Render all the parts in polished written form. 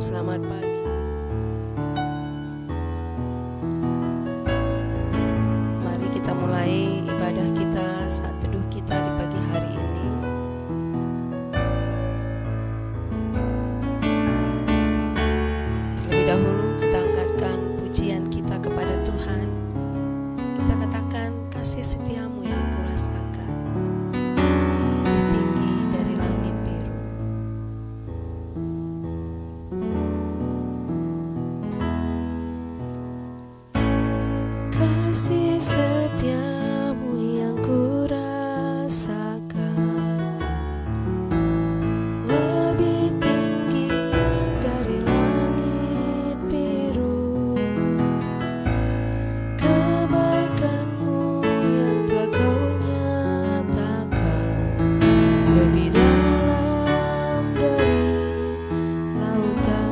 Selamat pagi. Mari kita mulai ibadah kita, saat teduh kita di pagi hari ini. Terlebih dahulu kita angkatkan pujian kita kepada Tuhan. Kita katakan, kasih setiamu yang kurasakan lebih tinggi dari langit biru. Kasih setiamu yang kurasakan lebih tinggi dari langit biru. Kebaikanmu yang telah kau nyatakan lebih dalam dari lautan.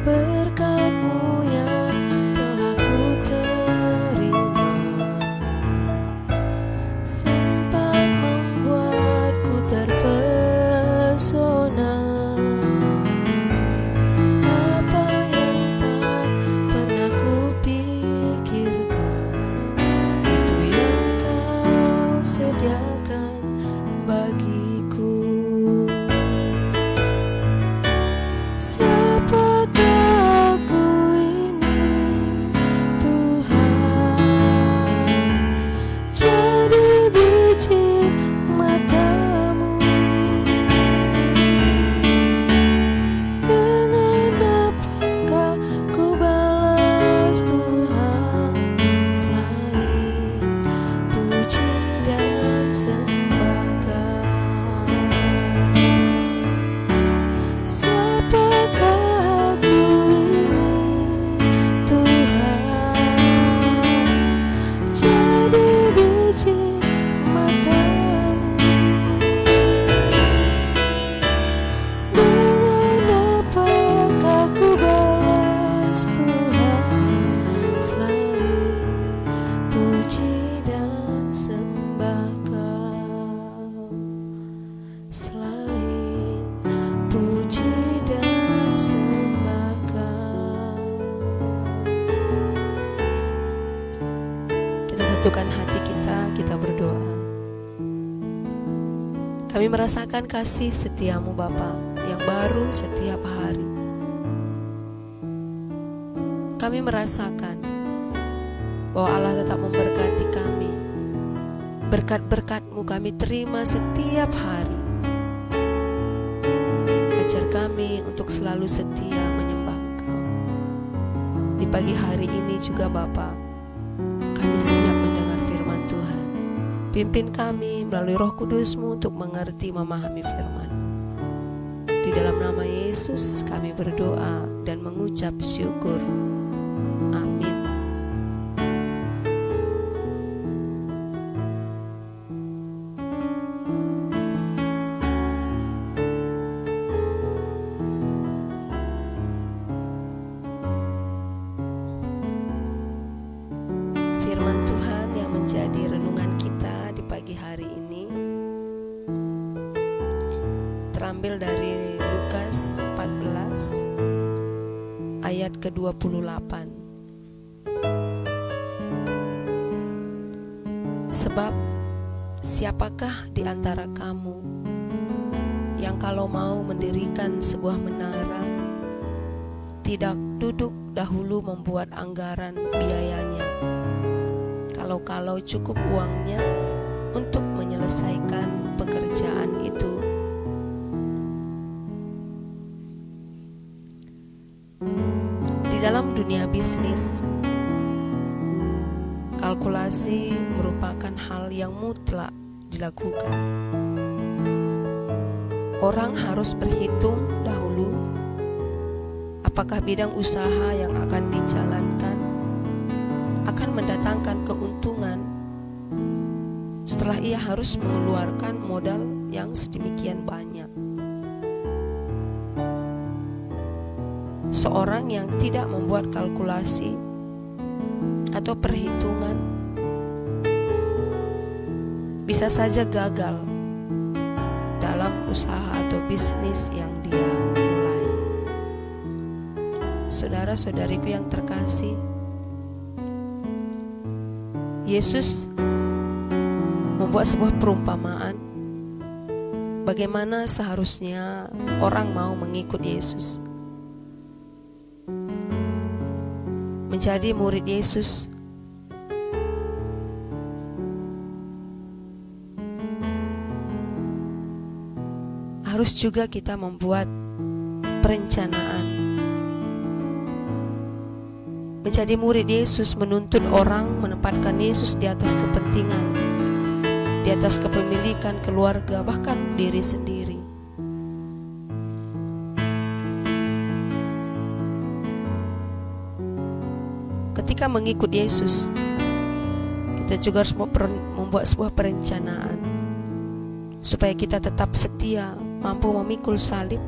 Berkat-Mu yang telah ku terima sempat membuatku terpesona. Apa yang tak pernah ku pikirkan, itu yang Kau sediakan bagiku. Siapakah aku ini, Tuhan? Jadi biji mata-Mu. Dengan apakah ku balas, Tuhan, selain puji dan sembah Kau? Siapakah aku ini, Tuhan? Jadi biji mata-Mu. Dengan apakah ku balas, Tuhan, selain puji dan sembah Kau? Selain puji dan sembah Kau. Kita satukan hati kita berdoa. Kami merasakan kasih setia-Mu Bapa yang baru setiap hari. Kami merasakan bahwa Allah tetap memberkati kami. Berkat-berkat-Mu kami terima setiap hari. Ajar kami untuk selalu setia menyembah Engkau. Di pagi hari ini juga Bapa, kami siap mendengar firman Tuhan. Pimpin kami melalui Roh Kudus-Mu untuk mengerti memahami firman. Di dalam nama Yesus kami berdoa dan mengucap syukur. Amin. Firman Tuhan yang menjadi renungan kita di pagi hari ini terambil dari Lukas 14 ayat ke-28. Sebab siapakah di antara kamu yang kalau mau mendirikan sebuah menara tidak duduk dahulu membuat anggaran biayanya, kalau cukup uangnya untuk menyelesaikan pekerjaan itu? Di dalam dunia bisnis, kalkulasi merupakan hal yang mutlak dilakukan. Orang harus berhitung dahulu apakah bidang usaha yang akan dijalankan akan mendatangkan keuntungan setelah ia harus mengeluarkan modal yang sedemikian banyak. Seorang yang tidak membuat kalkulasi atau perhitungan bisa saja gagal dalam usaha atau bisnis yang dia mulai. Saudara-saudariku yang terkasih, Yesus membuat sebuah perumpamaan bagaimana seharusnya orang mau mengikut Yesus. Menjadi murid Yesus harus juga kita membuat perencanaan. Menjadi murid Yesus menuntut orang menempatkan Yesus di atas kepentingan, di atas kepemilikan keluarga, bahkan diri sendiri. Ketika mengikut Yesus, kita juga harus membuat sebuah perencanaan supaya kita tetap setia, mampu memikul salib.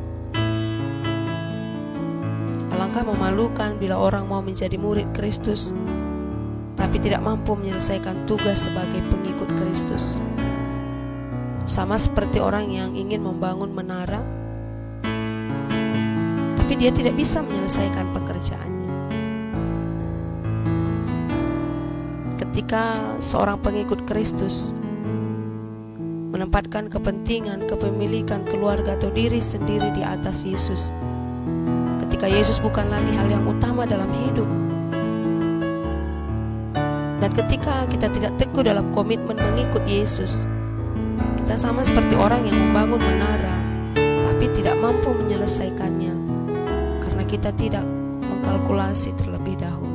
Alangkah memalukan bila orang mau menjadi murid Kristus tapi tidak mampu menyelesaikan tugas sebagai pengikut Kristus. Sama seperti orang yang ingin membangun menara tapi dia tidak bisa menyelesaikan pekerjaannya. Ketika seorang pengikut Kristus menempatkan kepentingan, kepemilikan keluarga atau diri sendiri di atas Yesus, ketika Yesus bukan lagi hal yang utama dalam hidup, dan ketika kita tidak teguh dalam komitmen mengikut Yesus, kita sama seperti orang yang membangun menara tapi tidak mampu menyelesaikannya karena kita tidak mengkalkulasi terlebih dahulu.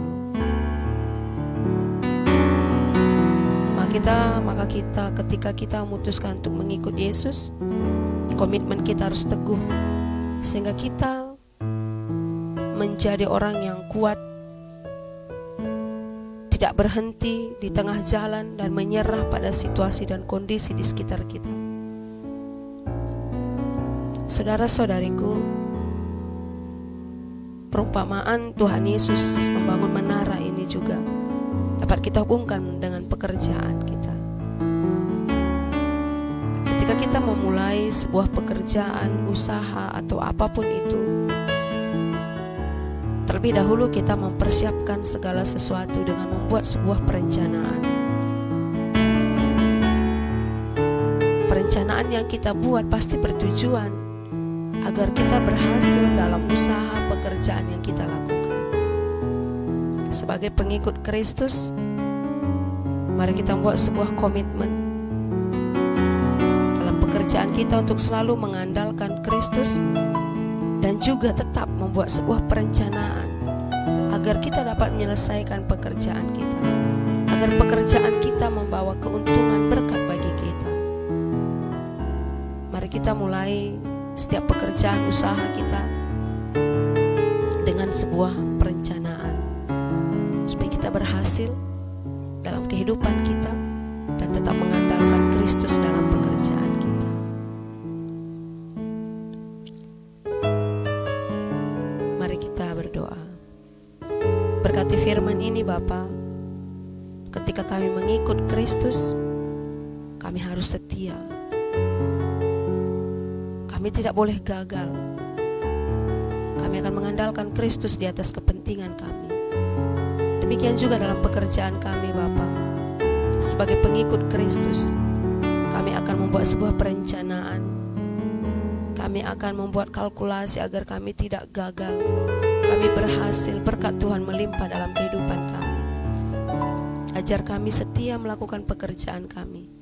Maka kita ketika kita memutuskan untuk mengikut Yesus, komitmen kita harus teguh sehingga kita menjadi orang yang kuat, tidak berhenti di tengah jalan dan menyerah pada situasi dan kondisi di sekitar kita. Saudara-saudariku, perumpamaan Tuhan Yesus membangun menara ini juga dapat kita hubungkan dengan pekerjaan kita. Ketika kita memulai sebuah pekerjaan, usaha atau apapun itu, terlebih dahulu kita mempersiapkan segala sesuatu dengan membuat sebuah perencanaan. Perencanaan yang kita buat pasti bertujuan agar kita berhasil dalam usaha pekerjaan yang kita lakukan. Sebagai pengikut Kristus, mari kita membuat sebuah komitmen dalam pekerjaan kita untuk selalu mengandalkan Kristus dan juga tetap membuat sebuah perencanaan agar kita dapat menyelesaikan pekerjaan kita, agar pekerjaan kita membawa keuntungan berkat bagi kita. Mari kita mulai setiap pekerjaan usaha kita dengan sebuah perencanaan supaya kita berhasil dalam kehidupan kita dan tetap mengandalkan Kristus dalam pekerjaan kita. Mari kita berdoa. Berkati firman ini Bapa, ketika kami mengikut Kristus, kami harus setia. Kami tidak boleh gagal. Kami akan mengandalkan Kristus di atas kepentingan kami. Demikian juga dalam pekerjaan kami Bapa. Sebagai pengikut Kristus, kami akan membuat sebuah perencanaan. Kami akan membuat kalkulasi agar kami tidak gagal. Kami berhasil, berkat Tuhan melimpah dalam kehidupan kami. Ajar kami setia melakukan pekerjaan kami.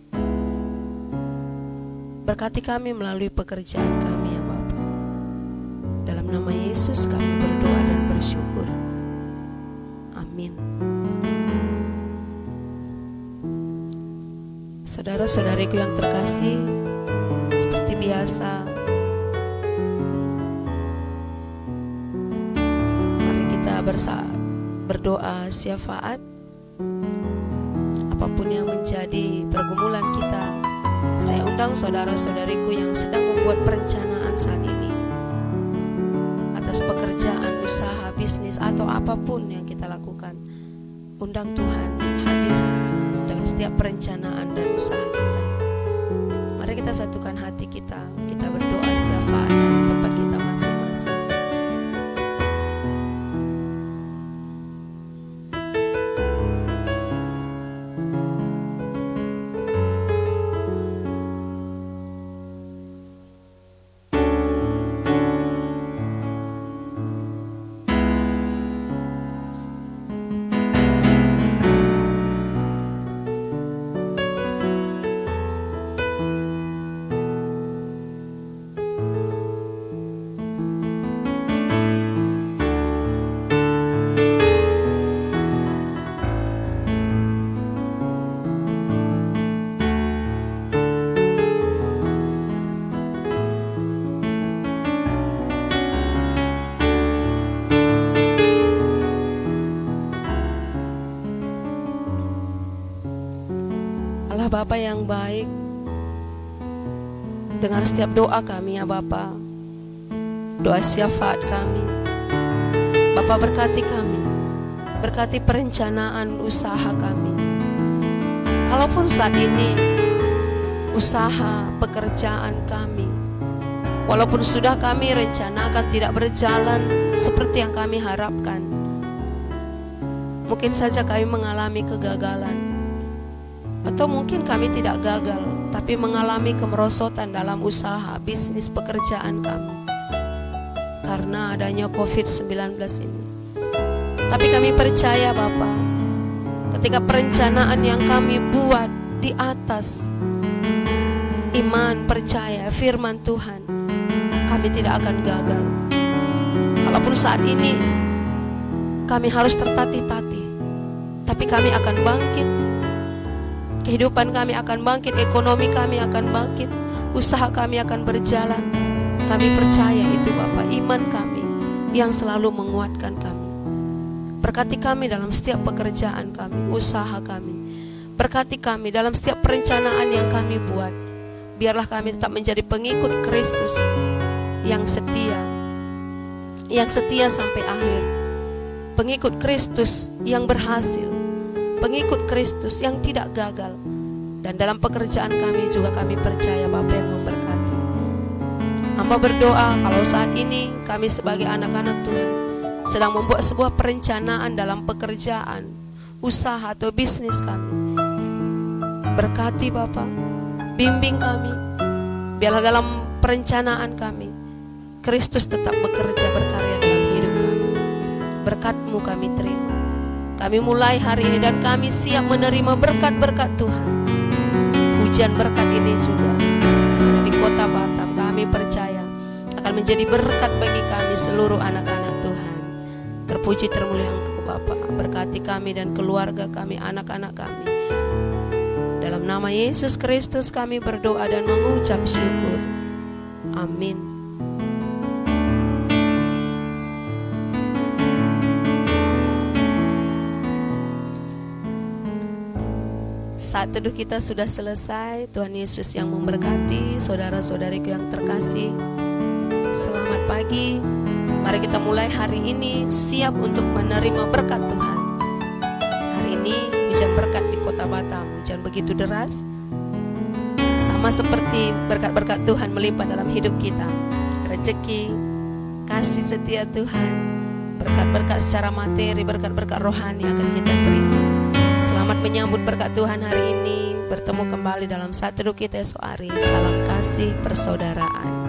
Berkati kami melalui pekerjaan kami ya Bapa. Dalam nama Yesus kami berdoa dan bersyukur. Amin. Saudara-saudariku yang terkasih, seperti biasa, mari kita berdoa syafaat. Apapun yang menjadi pergumulan kita, saya undang saudara-saudariku yang sedang membuat perencanaan saat ini atas pekerjaan, usaha, bisnis, atau apapun yang kita lakukan. Undang Tuhan hadir dalam setiap perencanaan dan usaha kita. Mari kita satukan hati kita, kita berdoa. Allah Bapa yang baik, dengar setiap doa kami ya Bapa, doa syafaat kami. Bapa berkati kami, berkati perencanaan usaha kami. Kalaupun saat ini usaha pekerjaan kami, walaupun sudah kami rencanakan tidak berjalan seperti yang kami harapkan, mungkin saja kami mengalami kegagalan. Atau mungkin kami tidak gagal, tapi mengalami kemerosotan dalam usaha, bisnis, pekerjaan kami karena adanya COVID-19 ini. Tapi kami percaya Bapa, ketika perencanaan yang kami buat di atas iman, percaya, firman Tuhan, kami tidak akan gagal. Kalaupun saat ini kami harus tertatih-tatih, tapi kami akan bangkit. Kehidupan kami akan bangkit, ekonomi kami akan bangkit, usaha kami akan berjalan. Kami percaya itu Bapa, iman kami yang selalu menguatkan kami. Berkati kami dalam setiap pekerjaan kami, usaha kami. Berkati kami dalam setiap perencanaan yang kami buat. Biarlah kami tetap menjadi pengikut Kristus yang setia sampai akhir. Pengikut Kristus yang berhasil, pengikut Kristus yang tidak gagal. Dan dalam pekerjaan kami juga kami percaya Bapa yang memberkati. Hamba berdoa kalau saat ini kami sebagai anak-anak Tuhan sedang membuat sebuah perencanaan dalam pekerjaan, usaha atau bisnis kami. Berkati Bapa, bimbing kami. Biarlah dalam perencanaan kami Kristus tetap bekerja berkarya dalam hidup kami. Berkat-Mu kami terima. Kami mulai hari ini dan kami siap menerima berkat-berkat Tuhan. Hujan berkat ini juga yang ada di kota Batam, kami percaya akan menjadi berkat bagi kami seluruh anak-anak Tuhan. Terpuji termulia Engkau Bapa. Berkati kami dan keluarga kami, anak-anak kami. Dalam nama Yesus Kristus kami berdoa dan mengucap syukur. Amin. Saat teduh kita sudah selesai. Tuhan Yesus yang memberkati saudara-saudariku yang terkasih. Selamat pagi. Mari kita mulai hari ini siap untuk menerima berkat Tuhan. Hari ini hujan berkat di kota Batam, hujan begitu deras. Sama seperti berkat-berkat Tuhan melimpah dalam hidup kita. Rezeki, kasih setia Tuhan, berkat-berkat secara materi, berkat-berkat rohani akan kita terima. Selamat menyambut berkat Tuhan hari ini. Bertemu kembali dalam saat teduh kita esok hari. Salam kasih persaudaraan.